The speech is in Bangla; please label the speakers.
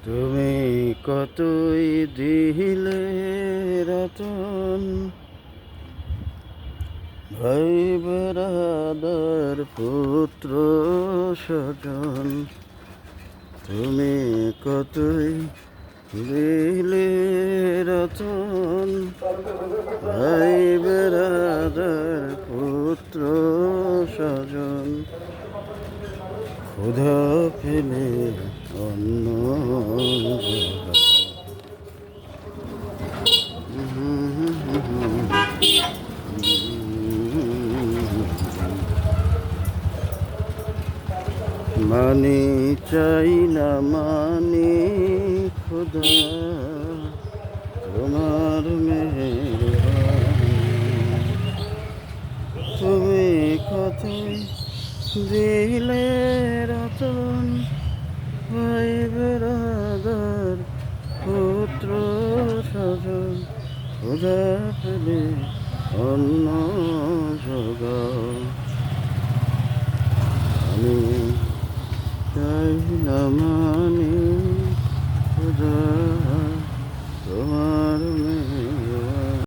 Speaker 1: তুমি কতই দিলে রতন, ভাই বেড়াদার পুত্র স্বজন। তুমি কতই দিলে রতন, ভাই বেড়াদার পুত্র স্বজন। ক্ষুধা পেলে অন্ন জোগাও। মানি চাই না মানি খোদা, তোমার মেহেরবানি। তুমি কতই দিলে রতন, ভাই বেড়াদার পুত্র স্বজন। ক্ষুধা পেলে অন্ন জোগাও।